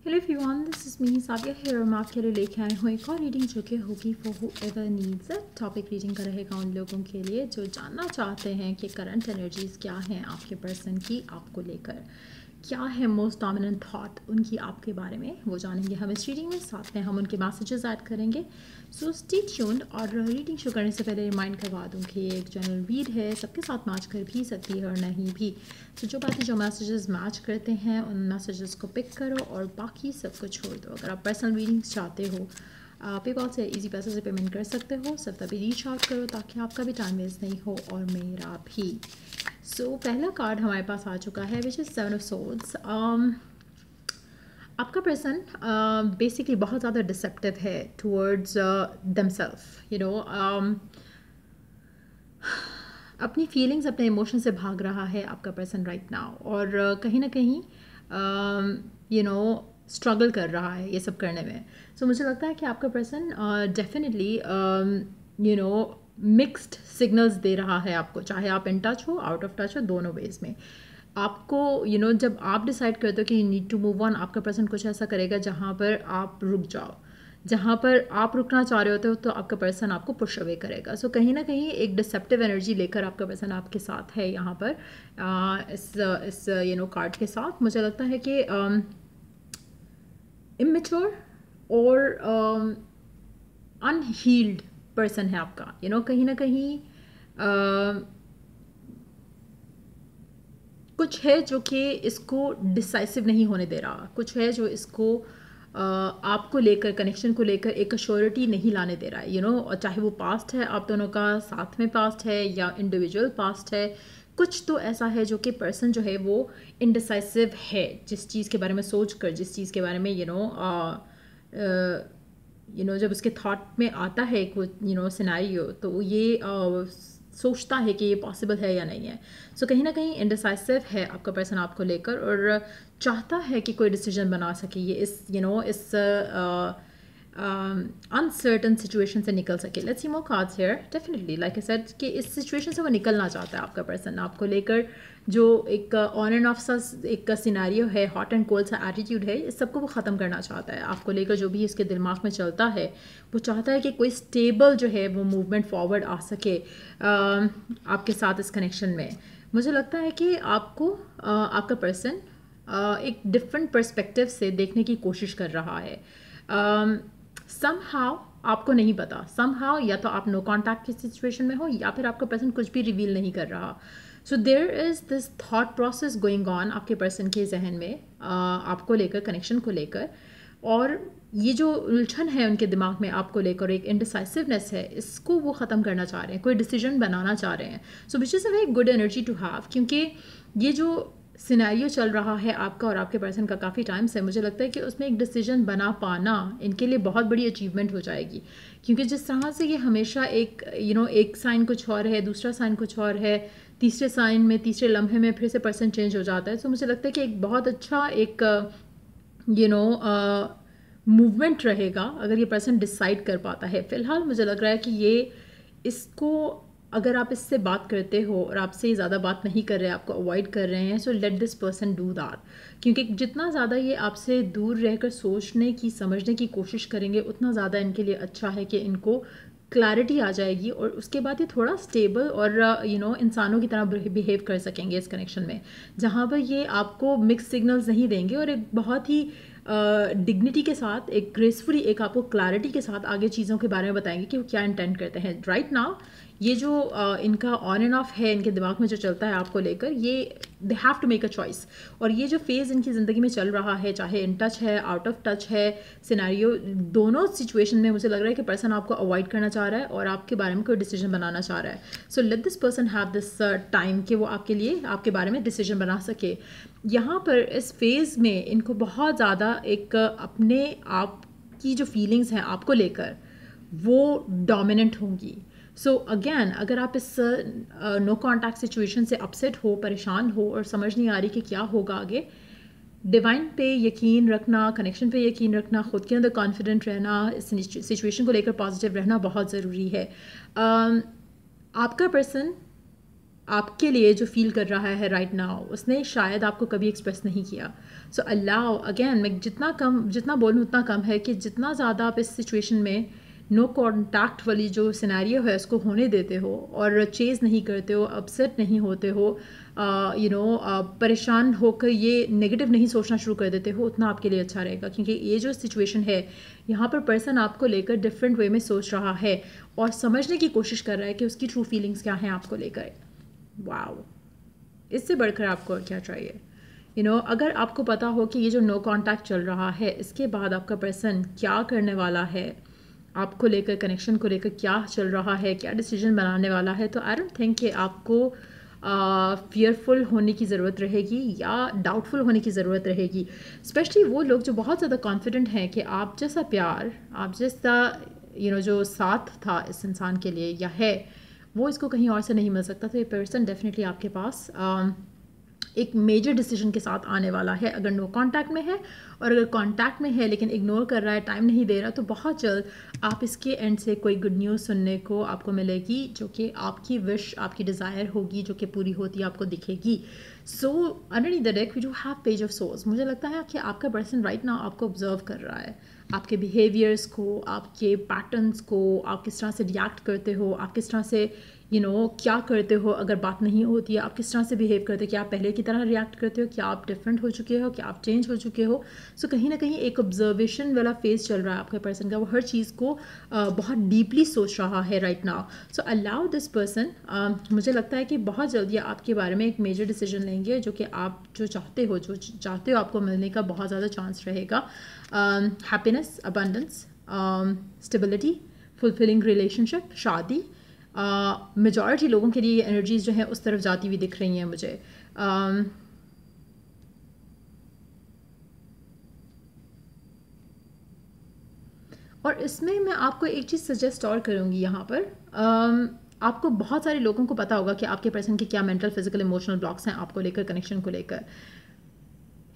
Hello everyone, this is me Sabiya here. मैं आपके लिए लेके आई हूँ एक और रीडिंग जो कि होगी for whoever needs it. Topic reading का रहेगा उन लोगों के लिए जो जानना चाहते हैं कि करंट एनर्जीज़ क्या हैं आपके पर्सन की आपको लेकर, क्या है मोस्ट डोमिनेंट थॉट उनकी आपके बारे में, वो जानेंगे हम इस रीडिंग में। साथ में हम उनके मैसेजेस ऐड करेंगे। So stay tuned. और रीडिंग शुरू करने से पहले रिमाइंड करवा दूँ कि ये एक जनरल रीड है, सबके साथ मैच कर भी सकती है और नहीं भी। तो जो बातें जो मैसेजेस मैच करते हैं उन मैसेजेस को पिक करो और बाकी सबको छोड़ दो। अगर आप पर्सनल रीडिंग्स चाहते हो पेपॉल से इजी पैसे से पेमेंट कर सकते हो। सब तभी रीच आउट करो ताकि आपका भी टाइम वेस्ट नहीं हो और मेरा भी। सो पहला कार्ड हमारे पास आ चुका है विच इज़ 7 ऑफ सोर्ड्स। आपका पर्सन बेसिकली बहुत ज़्यादा डिसेप्टिव है टूवर्ड्स दमसेल्फ, यू नो, अपनी फीलिंग्स अपने इमोशन से भाग रहा है आपका पर्सन राइट नाउ। और कहीं ना कहीं यू नो स्ट्रगल कर रहा है ये सब करने में। सो मुझे लगता है कि आपका person definitely you know mixed signals दे रहा है आपको, चाहे आप इन टच हो आउट ऑफ टच हो, दोनों वेज में। आपको यू नो जब आप डिसाइड करते हो कि you need to move on, आपका पर्सन कुछ ऐसा करेगा जहाँ पर आप रुक जाओ। जहाँ पर आप रुकना चाह रहे होते हो तो आपका पर्सन आपको पुश अवे करेगा। सो कहीं ना कहीं एक डिसेप्टिव एनर्जी लेकर आपका पर्सन आपके साथ है यहाँ पर इस यू नो कार्ड के साथ। मुझे लगता है कि इमेच्योर और अनहील्ड पर्सन है आपका, यू नो, कहीं ना कहीं कुछ है जो कि इसको डिसाइसिव नहीं होने दे रहा, कुछ है जो इसको आपको लेकर, कनेक्शन को लेकर एक अश्योरिटी नहीं लाने दे रहा है, यू नो। और चाहे वो पास्ट है आप दोनों का, साथ में पास्ट है या इंडिविजुअल पास्ट है, कुछ तो ऐसा है जो कि पर्सन जो है वो इनडिसाइसिव है जिस चीज़ के बारे में सोच कर, जिस चीज़ के बारे में यू नो जब उसके थॉट में आता है एक वो यू नो सिनेरियो, तो ये सोचता है कि ये पॉसिबल है या नहीं है। सो कहीं ना कहीं इनडिसाइसिव है आपका पर्सन आपको लेकर और चाहता है कि कोई डिसीजन बना सके, ये इस यू नो इस अनसर्टन सिचुएशन से निकल सके। Let's see more cards here. Definitely like I said कि इस सिचुएशन से वो निकलना चाहता है आपका पर्सन आपको लेकर। जो एक ऑन एंड ऑफ सा एक सिनेरियो है, हॉट एंड कोल्ड सा एटीट्यूड है, इस सबको वो ख़त्म करना चाहता है आपको लेकर। जो भी इसके दिमाग में चलता है वो चाहता है कि कोई स्टेबल जो है वो मूवमेंट फॉरवर्ड आ सके आपके साथ इस कनेक्शन में। मुझे लगता है कि आपको आपका पर्सन एक डिफरेंट पर्सपेक्टिव से देखने की कोशिश कर रहा है। समहाउ आपको नहीं पता, समहाउ या तो आप नो कॉन्टैक्ट की सिचुएशन में हो या फिर आपका पर्सन कुछ भी रिवील नहीं कर रहा। So there is this thought process going on आपके पर्सन के जहन में आपको लेकर, कनेक्शन को लेकर। और ये जो उलझन है उनके दिमाग में आपको लेकर, एक इनडिसाइसिवनेस है, इसको वो ख़त्म करना चाह रहे हैं, कोई डिसीजन बनाना चाह रहे हैं। So which is a very good energy to have, क्योंकि ये जो सिनेरियो चल रहा है आपका और आपके पर्सन का काफ़ी टाइम से, मुझे लगता है कि उसमें एक डिसीजन बना पाना इनके लिए बहुत बड़ी अचीवमेंट हो जाएगी। क्योंकि जिस तरह से ये हमेशा एक यू नो एक साइन कुछ और है, दूसरा साइन कुछ और है, तीसरे साइन में, तीसरे लम्हे में फिर से पर्सन चेंज हो जाता है। सो मुझे लगता है कि एक बहुत अच्छा एक यू नो मूवमेंट रहेगा अगर ये पर्सन डिसाइड कर पाता है। फ़िलहाल मुझे लग रहा है कि ये इसको अगर आप इससे बात करते हो और आपसे ज़्यादा बात नहीं कर रहे, आपको अवॉइड कर रहे हैं, so let this person do that. क्योंकि जितना ज़्यादा ये आपसे दूर रहकर सोचने की, समझने की कोशिश करेंगे, उतना ज़्यादा इनके लिए अच्छा है कि इनको क्लैरिटी आ जाएगी और उसके बाद ये थोड़ा स्टेबल और यू नो इंसानों की तरह बिहेव कर सकेंगे इस कनेक्शन में, जहाँ पर ये आपको मिक्स सिग्नल्स नहीं देंगे और एक बहुत ही डिग्निटी के साथ, एक ग्रेसफुली, एक आपको क्लैरिटी के साथ आगे चीज़ों के बारे में बताएंगे कि वो क्या इंटेंड करते हैं। राइट नाउ ये जो इनका ऑन एंड ऑफ है, इनके दिमाग में जो चलता है आपको लेकर, ये they have to make a choice. और ये जो फेज़ इनकी ज़िंदगी में चल रहा है, चाहे इन टच है, आउट ऑफ टच है, सिनेरियो, दोनों सिचुएशन में मुझे लग रहा है कि पर्सन आपको अवॉइड करना चाह रहा है और आपके बारे में कोई डिसीजन बनाना चाह रहा है। So let this person have this time कि वो आपके लिए, आपके बारे में डिसीजन बना सके। यहाँ पर इस फेज़ में इनको बहुत ज़्यादा एक अपने आप की जो फीलिंग्स हैं आपको लेकर वो डोमिनेंट होंगी। सो अगेन अगर आप इस नो कॉन्टैक्ट सिचुएशन से अपसेट हो, परेशान हो और समझ नहीं आ रही कि क्या होगा आगे, डिवाइन पे यकीन रखना, कनेक्शन पे यकीन रखना, ख़ुद के अंदर कॉन्फिडेंट रहना, इस सिचुएशन को लेकर पॉजिटिव रहना बहुत ज़रूरी है। आपका पर्सन आपके लिए जो फ़ील कर रहा है राइट नाउ, उसने शायद आपको कभी एक्सप्रेस नहीं किया। सो अलाउ, अगेन मैं जितना बोलूँ उतना कम है कि जितना ज़्यादा आप इस सिचुएशन में नो कॉन्टैक्ट वाली जो सिनेरियो है उसको होने देते हो और चेज़ नहीं करते हो, अपसेट नहीं होते हो, परेशान होकर ये नेगेटिव नहीं सोचना शुरू कर देते हो, उतना आपके लिए अच्छा रहेगा। क्योंकि ये जो सिचुएशन है यहाँ पर पर्सन आपको लेकर डिफरेंट वे में सोच रहा है और समझने की कोशिश कर रहा है कि उसकी ट्रू फीलिंग्स क्या हैं आपको लेकर। वाओ, इससे बढ़कर आपको और क्या चाहिए। अगर आपको पता हो कि ये जो नो कांटेक्ट चल रहा है इसके बाद आपका पर्सन क्या करने वाला है, आपको लेकर, कनेक्शन को लेकर क्या चल रहा है, क्या डिसीजन बनाने वाला है, तो आई डोंट थिंक कि आपको फियरफुल होने की ज़रूरत रहेगी या डाउटफुल होने की ज़रूरत रहेगी। स्पेशली वो लोग जो बहुत ज़्यादा कॉन्फिडेंट हैं कि आप जैसा प्यार, आप जैसा जो साथ था इस इंसान के लिए या है, वो इसको कहीं और से नहीं मिल सकता। तो ये पर्सन डेफिनेटली आपके पास एक मेजर डिसीजन के साथ आने वाला है अगर नो कांटेक्ट में है। और अगर कांटेक्ट में है लेकिन इग्नोर कर रहा है, टाइम नहीं दे रहा, तो बहुत जल्द आप इसके एंड से कोई गुड न्यूज़ सुनने को आपको मिलेगी, जो कि आपकी विश, आपकी डिज़ायर होगी, जो कि पूरी होती आपको दिखेगी। So underneath the deck we do have page of source. मुझे लगता है कि आपका पर्सन राइट नाउ आपको ऑब्जर्व कर रहा है, आपके बिहेवियर्स को, आपके पैटर्न्स को, आप किस तरह से रिएक्ट करते हो, आप किस तरह से क्या करते हो अगर बात नहीं होती है, आप किस तरह से बिहेव करते हो, क्या आप पहले की तरह रिएक्ट करते हो, क्या आप डिफरेंट हो चुके हो, क्या आप चेंज हो चुके हो। सो कहीं ना कहीं एक ऑब्जर्वेशन वाला फेज चल रहा है आपके पर्सन का, वो हर चीज़ को बहुत डीपली सोच रहा है right now. So allow this person, मुझे लगता है कि बहुत जल्दी आपके बारे में एक मेजर डिसीजन लेंगे, जो कि आप जो चाहते हो आपको मिलने का बहुत ज़्यादा चांस रहेगा। Happiness, abundance, stability, fulfilling relationship, शादी। मेजॉरिटी लोगों के लिए एनर्जीज जो हैं उस तरफ जाती हुई दिख रही हैं मुझे। और इसमें मैं आपको एक चीज़ सजेस्ट और करूँगी यहाँ पर। आपको बहुत सारे लोगों को पता होगा कि आपके पर्सन के क्या मेंटल, फिजिकल, इमोशनल ब्लॉक्स हैं आपको लेकर, कनेक्शन को लेकर।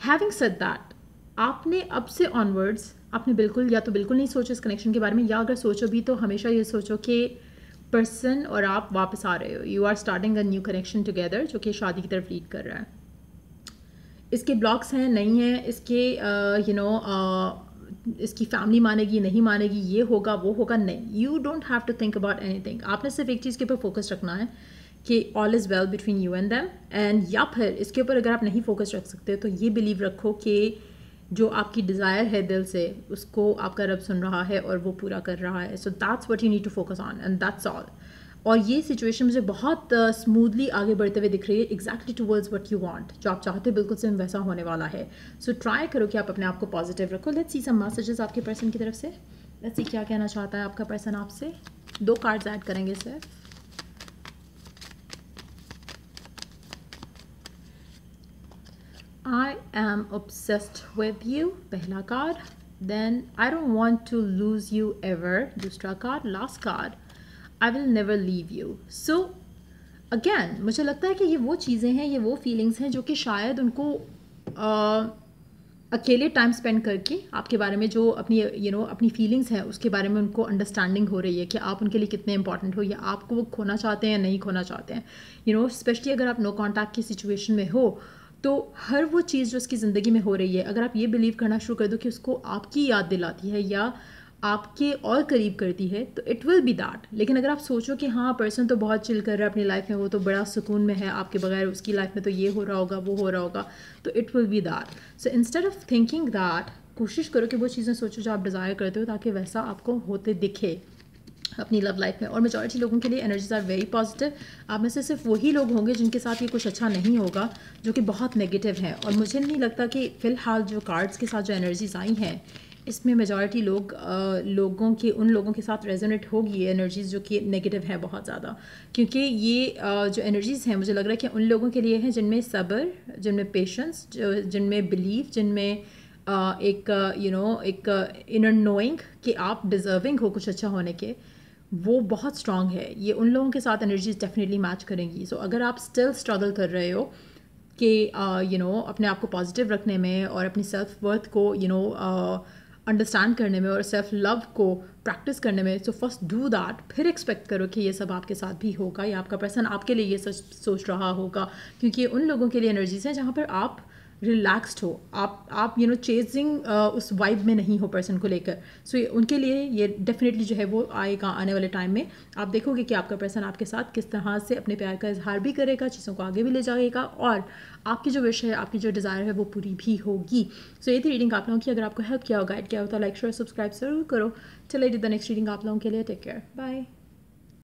हैविंग सेड दैट, आपने अब से ऑनवर्ड्स आपने बिल्कुल या तो बिल्कुल नहीं सोचो इस कनेक्शन के बारे में, या अगर सोचो भी तो हमेशा ये सोचो कि पर्सन और आप वापस आ रहे हो, you are starting a new connection together, जो कि शादी की तरफ लीड कर रहा है। इसके ब्लॉक्स हैं, नहीं हैं, इसके इसकी फैमिली मानेगी, नहीं मानेगी, ये होगा वो होगा, नहीं, you don't have to think about anything. आपने सिर्फ एक चीज़ के ऊपर फोकस रखना है कि all is well between you and them. And या फिर इसके ऊपर अगर आप नहीं फोकस रख सकते तो ये बिलीव रखो कि जो आपकी डिज़ायर है दिल से, उसको आपका रब सुन रहा है और वो पूरा कर रहा है। So that's what you need to focus on and that's all. और ये सिचुएशन मुझे बहुत स्मूथली आगे बढ़ते हुए दिख रही है, exactly towards what you want. जो आप चाहते हो बिल्कुल सेम वैसा होने वाला है। सो ट्राई करो कि आप अपने आप को पॉजिटिव रखो। लेट्स सी सम मैसेजेस आपके पर्सन की तरफ से। लेट्स सी क्या कहना चाहता है आपका पर्सन आपसे। 2 कार्ड्स ऐड करेंगे सिर्फ। I am obsessed with you, पहला card. Then I don't want to lose you ever, दूसरा card. Last card, I will never leave you. So again, मुझे लगता है कि ये वो चीज़ें हैं, ये वो फीलिंग्स हैं जो कि शायद उनको अकेले टाइम स्पेंड करके आपके बारे में जो अपनी अपनी फीलिंग्स हैं उसके बारे में उनको अंडरस्टैंडिंग हो रही है कि आप उनके लिए कितने इंपॉर्टेंट हो, या आपको वो खोना चाहते हैं या नहीं खोना चाहते हैं। स्पेशली अगर आप नो कॉन्टैक्ट की सिचुएशन में हो, तो हर वो चीज़ जो उसकी ज़िंदगी में हो रही है, अगर आप ये बिलीव करना शुरू कर दो कि उसको आपकी याद दिलाती है या आपके और करीब करती है, तो इट विल बी दैट। लेकिन अगर आप सोचो कि हाँ पर्सन तो बहुत चिल कर रहा है अपनी लाइफ में, वो तो बड़ा सुकून में है आपके बगैर, उसकी लाइफ में तो ये हो रहा होगा, वो हो रहा होगा, तो it will be that. So instead of thinking that, कोशिश करो कि वो चीज़ें सोचो जो आप डिज़ायर करते हो, ताकि वैसा आपको होते दिखे अपनी लव लाइफ में। और मेजॉरिटी लोगों के लिए एनर्जीज आर वेरी पॉजिटिव। आप में से सिर्फ वही लोग होंगे जिनके साथ ये कुछ अच्छा नहीं होगा, जो कि बहुत नेगेटिव हैं। और मुझे नहीं लगता कि फ़िलहाल जो कार्ड्स के साथ जो एनर्जीज आई हैं, इसमें मेजॉरिटी उन लोगों के साथ रेजोनेट होगी ये एनर्जीज़ जो कि नेगेटिव है बहुत ज़्यादा। क्योंकि ये जो एनर्जीज़ हैं, मुझे लग रहा है कि उन लोगों के लिए हैं जिनमें सब्र, जिनमें पेशेंस, जिनमें बिलीव, जिनमें एक इनर नोइंग कि आप डिज़र्विंग हो कुछ अच्छा होने के, वो बहुत स्ट्रॉन्ग है। ये उन लोगों के साथ एनर्जीज डेफिनेटली मैच करेंगी। सो अगर आप स्टिल स्ट्रगल कर रहे हो कि अपने आप को पॉजिटिव रखने में और अपनी सेल्फ वर्थ को अंडरस्टैंड करने में और सेल्फ लव को प्रैक्टिस करने में। सो फर्स्ट डू दैट, फिर एक्सपेक्ट करो कि ये सब आपके साथ भी होगा या आपका पर्सन आपके लिए ये सोच रहा होगा, क्योंकि ये उन लोगों के लिए एनर्जीज हैं जहाँ पर आप रिलैक्स्ड हो, आप चेजिंग उस वाइब में नहीं हो पर्सन को लेकर। सो उनके लिए ये डेफिनेटली जो है वो आएगा आने वाले टाइम में। आप देखोगे कि आपका पर्सन आपके साथ किस तरह से अपने प्यार का इजहार भी करेगा, चीज़ों को आगे भी ले जाएगा, और आपकी जो विश है, आपकी जो डिज़ायर है वो पूरी भी होगी। सो ये थी रीडिंग आप लोगों की। अगर आपको हेल्प किया हो, गाइड किया हो, तो लाइक शेयर सब्सक्राइब जरूर करो। चलिए द नेक्स्ट रीडिंग आप लोगों के लिए। Take care, bye.